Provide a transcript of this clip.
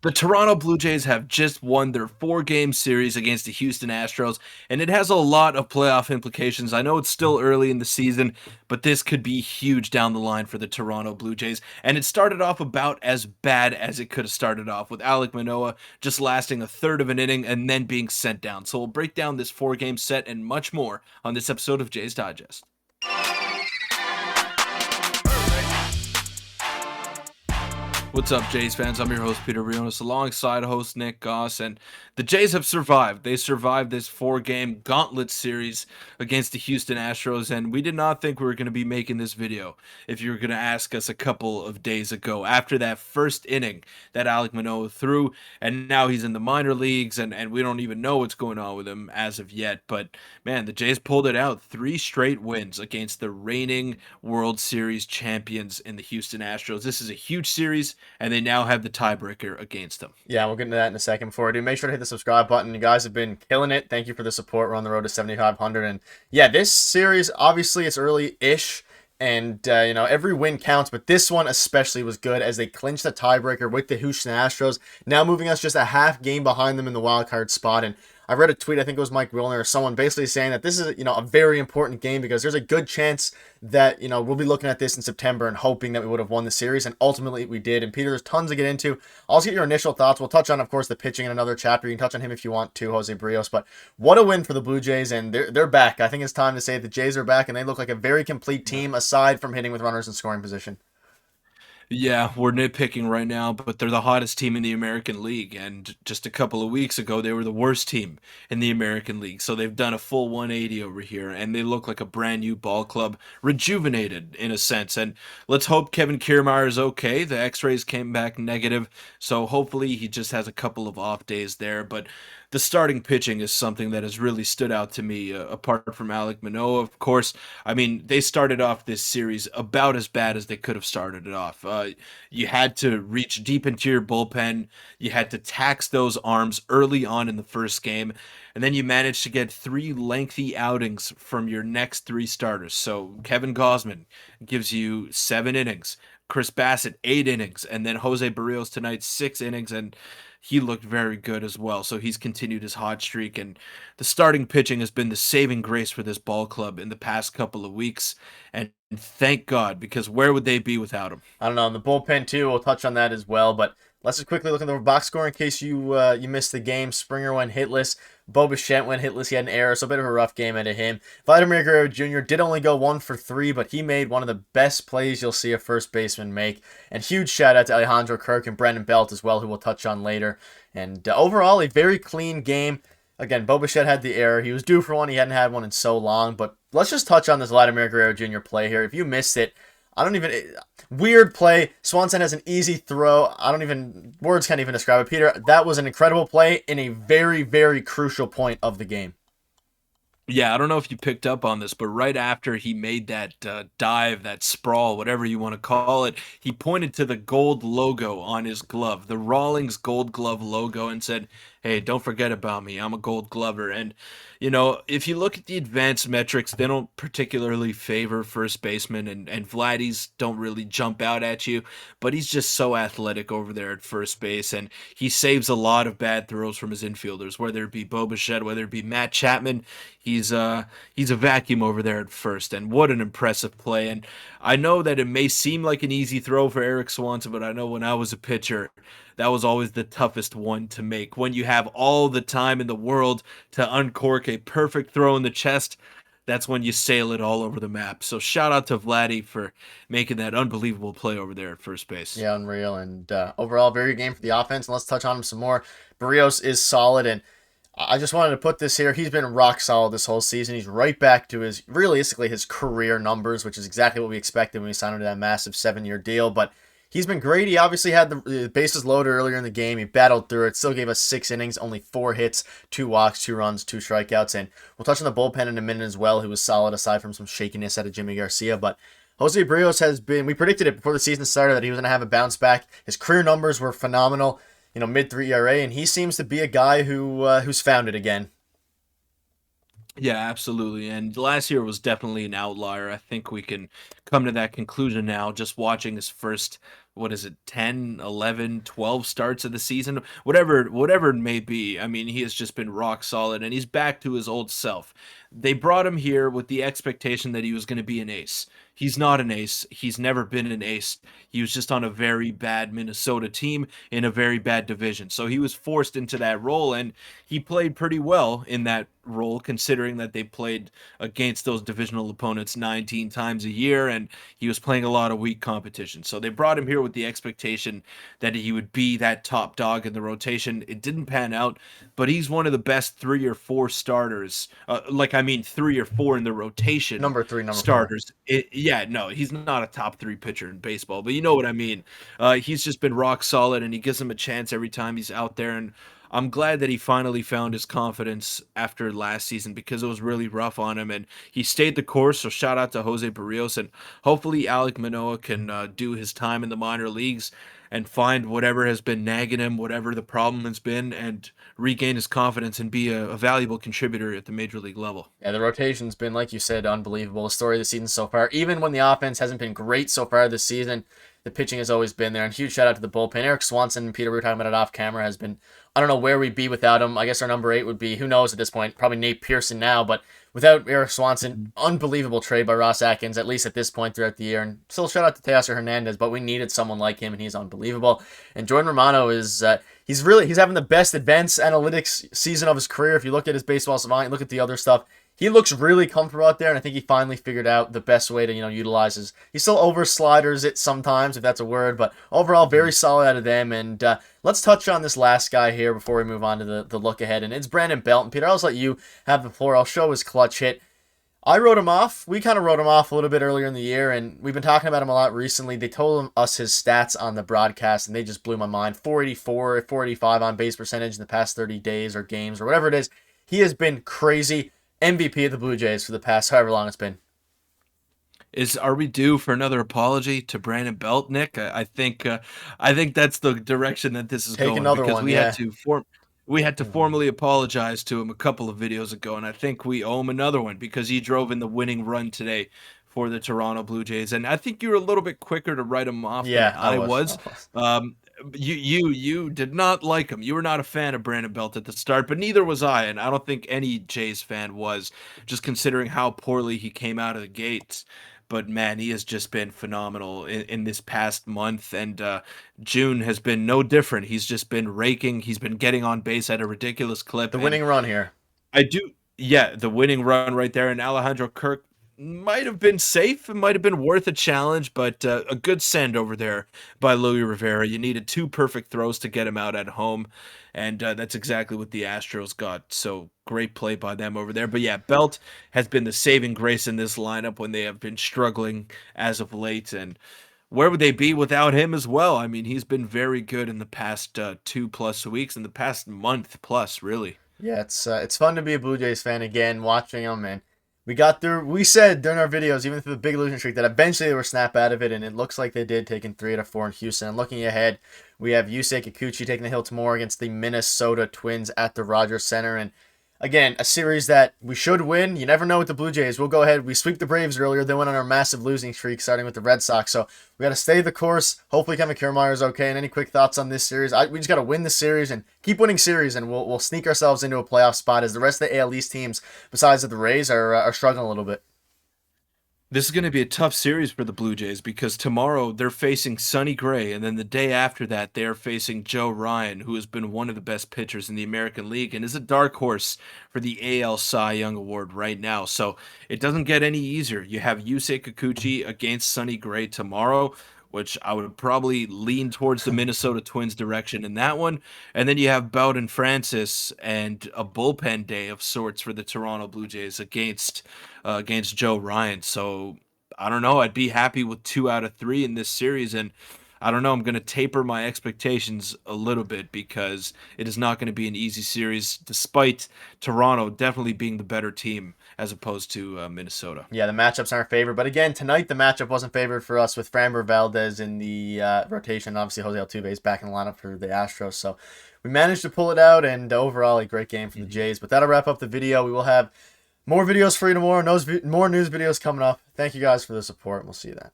The Toronto Blue Jays have just won their 4-game series against the Houston Astros, and it has a lot of playoff implications. I know it's still early in the season, but this could be huge down the line for the Toronto Blue Jays. And it started off about as bad as it could have started off, with Alek Manoah just lasting a third of an inning and then being sent down. So we'll break down this 4-game set and much more on this episode of Jays Digest. What's up, Jays fans? I'm your host, Peter Vryonis, alongside host Nick Gosse, and the Jays have survived. They survived this 4-game gauntlet series against the Houston Astros, and we did not think we were going to be making this video if you were going to ask us a couple of days ago. After that first inning that Alek Manoah threw, and now he's in the minor leagues, and we don't even know what's going on with him as of yet. But, man, the Jays pulled it out. 3 straight wins against the reigning World Series champions in the Houston Astros. This is a huge series, and they now have the tiebreaker against them. Yeah, we'll get into that in a second. Before I do, make sure to hit the subscribe button. You guys have been killing it. Thank you for the support. We're on the road to 7,500. And yeah, this series, obviously, it's early-ish. And, every win counts. But this one especially was good as they clinched the tiebreaker with the Houston Astros. Now moving us just a half game behind them in the wild card spot. And I read a tweet, I think it was Mike Wilner or someone basically saying that this is, a very important game because there's a good chance that, we'll be looking at this in September and hoping that we would have won the series. And ultimately we did. And Peter, there's tons to get into. I'll just get your initial thoughts. We'll touch on, of course, the pitching in another chapter. You can touch on him if you want to, Jose Berrios. But what a win for the Blue Jays. And they're back. I think it's time to say the Jays are back and they look like a very complete team aside from hitting with runners in scoring position. Yeah, we're nitpicking right now, but they're the hottest team in the American League. And just a couple of weeks ago, they were the worst team in the American League. So they've done a full 180 over here, and they look like a brand new ball club, rejuvenated in a sense. And let's hope Kevin Kiermaier is okay. The x-rays came back negative, so hopefully he just has a couple of off days there. But the starting pitching is something that has really stood out to me, apart from Alek Manoah, of course. I mean, they started off this series about as bad as they could have started it off. You had to reach deep into your bullpen. You had to tax those arms early on in the first game. And then you managed to get 3 lengthy outings from your next 3 starters. So Kevin Gausman gives you 7 innings. Chris Bassett, 8 innings. And then Jose Berrios tonight, 6 innings. And he looked very good as well. So he's continued his hot streak. And the starting pitching has been the saving grace for this ball club in the past couple of weeks. And thank God, because where would they be without him? I don't know. In the bullpen, too, we'll touch on that as well. But let's just quickly look at the box score in case you missed the game. Springer went hitless. Bo Bichette went hitless. He had an error, so a bit of a rough game out of him. Vladimir Guerrero Jr. did only go 1 for 3, but he made one of the best plays you'll see a first baseman make. And huge shout out to Alejandro Kirk and Brandon Belt as well, who we'll touch on later. And overall, a very clean game. Again, Bo Bichette had the error. He was due for one. He hadn't had one in so long. But let's just touch on this Vladimir Guerrero Jr. play here. If you missed it, weird play. Swanson has an easy throw. Words can't even describe it. Peter, that was an incredible play in a very, very crucial point of the game. Yeah, I don't know if you picked up on this, but right after he made that dive, that sprawl, whatever you want to call it, he pointed to the gold logo on his glove, the Rawlings Gold Glove logo, and said, "Hey, don't forget about me. I'm a Gold Glover." And if you look at the advanced metrics, they don't particularly favor first baseman, and Vladdy's don't really jump out at you, but he's just so athletic over there at first base, and he saves a lot of bad throws from his infielders, whether it be Bo Bichette, whether it be Matt Chapman. He's a vacuum over there at first, and what an impressive play. And I know that it may seem like an easy throw for Eric Swanson, but I know when I was a pitcher, that was always the toughest one to make. When you have all the time in the world to uncork a perfect throw in the chest, that's when you sail it all over the map. So shout out to Vladdy for making that unbelievable play over there at first base. Yeah, unreal. And overall, very good game for the offense. And let's touch on him some more. Berrios is solid, and I just wanted to put this here. He's been rock solid this whole season. He's right back to realistically his career numbers, which is exactly what we expected when we signed him to that massive 7-year deal. But he's been great. He obviously had the bases loaded earlier in the game. He battled through it. Still gave us 6 innings, only 4 hits, 2 walks, 2 runs, 2 strikeouts. And we'll touch on the bullpen in a minute as well, who was solid aside from some shakiness out of Jimmy Garcia. But Jose Berrios we predicted it before the season started that he was going to have a bounce back. His career numbers were phenomenal, mid-3 ERA, and he seems to be a guy who's found it again. Yeah, absolutely. And last year was definitely an outlier. I think we can come to that conclusion now, just watching his first what is it, 10, 11, 12 starts of the season, whatever it may be. I mean, he has just been rock solid and he's back to his old self. They brought him here with the expectation that he was going to be an ace. He's not an ace. He's never been an ace. He was just on a very bad Minnesota team in a very bad division. So he was forced into that role and he played pretty well in that role considering that they played against those divisional opponents 19 times a year and he was playing a lot of weak competition. So they brought him here with the expectation that he would be that top dog in the rotation. It didn't pan out, but he's one of the best 3 or 4 starters. I mean 3 or 4 in the rotation Number 3, number 4. starters. Yeah, no, he's not a top 3 pitcher in baseball, but you know what I mean. He's just been rock solid and he gives him a chance every time he's out there, and I'm glad that he finally found his confidence after last season because it was really rough on him and he stayed the course. So shout out to Jose Berrios and hopefully Alek Manoah can do his time in the minor leagues and find whatever has been nagging him, whatever the problem has been, and regain his confidence and be a valuable contributor at the major league level. Yeah, the rotation's been, like you said, unbelievable. The story of the season so far. Even when the offense hasn't been great so far this season, the pitching has always been there. And huge shout out to the bullpen. Eric Swanson and Peter, we were talking about it off camera, has been, I don't know where we'd be without him. I guess our number 8 would be, who knows at this point, probably Nate Pearson now. But without Eric Swanson, unbelievable trade by Ross Atkins, at least at this point throughout the year. And still shout out to Teoscar Hernandez, but we needed someone like him, and he's unbelievable. And Jordan Romano is, he's having the best advanced analytics season of his career. If you look at his baseball savant, look at the other stuff, he looks really comfortable out there, and I think he finally figured out the best way to, utilize his. He still over sliders it sometimes, if that's a word, but overall very solid out of them. And let's touch on this last guy here before we move on to the look ahead, and it's Brandon Belt. And Peter, I'll just let you have the floor. I'll show his clutch hit. I wrote him off. We kind of wrote him off a little bit earlier in the year, and we've been talking about him a lot recently. They told us his stats on the broadcast, and they just blew my mind. 484, 485 on base percentage in the past 30 days or games or whatever it is. He has been crazy. MVP of the Blue Jays for the past however long it's been. Are we due for another apology to Brandon Belt, Nick? I think that's the direction that this is Take going another because one, yeah. we had to formally apologize to him a couple of videos ago, and I think we owe him another one because he drove in the winning run today for the Toronto Blue Jays, and I think you were a little bit quicker to write him off than Yeah, I I was. was. You did not like him. You were not a fan of Brandon Belt at the start, but neither was I, and I don't think any Jays fan was, just considering how poorly he came out of the gates. But man, he has just been phenomenal in this past month, and June has been no different. He's just been raking. He's been getting on base at a ridiculous clip, The and winning run here. I do, yeah, the winning run right there. And Alejandro Kirk might have been safe. It might have been worth a challenge, but a good send over there by Louis Rivera. You needed 2 perfect throws to get him out at home, and that's exactly what the Astros got. So great play by them over there. But yeah, Belt has been the saving grace in this lineup when they have been struggling as of late, and where would they be without him as well? I mean, he's been very good in the past 2+ weeks, in the past month plus, really. Yeah, it's fun to be a Blue Jays fan again, watching them, and we got through. We said during our videos, even through the big losing streak, that eventually they were snap out of it, and it looks like they did, taking 3 out of 4 in Houston. And looking ahead, we have Yusei Kikuchi taking the hill tomorrow against the Minnesota Twins at the Rogers Center, and again, a series that we should win. You never know with the Blue Jays. We'll go ahead. We sweep the Braves earlier. They went on our massive losing streak, starting with the Red Sox. So we got to stay the course. Hopefully, Kevin Kiermaier is okay. And any quick thoughts on this series? We just got to win the series and keep winning series, and we'll sneak ourselves into a playoff spot as the rest of the AL East teams, besides the Rays, are struggling a little bit. This is going to be a tough series for the Blue Jays because tomorrow they're facing Sonny Gray, and then the day after that they're facing Joe Ryan, who has been one of the best pitchers in the American League and is a dark horse for the AL Cy Young Award right now. So it doesn't get any easier. You have Yusei Kikuchi against Sonny Gray tomorrow, which I would probably lean towards the Minnesota Twins direction in that one. And then you have Bowden Francis and a bullpen day of sorts for the Toronto Blue Jays against Joe Ryan. So I don't know. I'd be happy with 2 out of 3 in this series, and I don't know. I'm going to taper my expectations a little bit because it is not going to be an easy series, despite Toronto definitely being the better team as opposed to Minnesota. Yeah, the matchups aren't favored. But again, tonight the matchup wasn't favored for us with Framber Valdez in the rotation. Obviously, Jose Altuve is back in the lineup for the Astros. So we managed to pull it out, and overall, a great game for the Jays. But that'll wrap up the video. We will have more videos for you tomorrow. More news videos coming up. Thank you guys for the support. We'll see you then.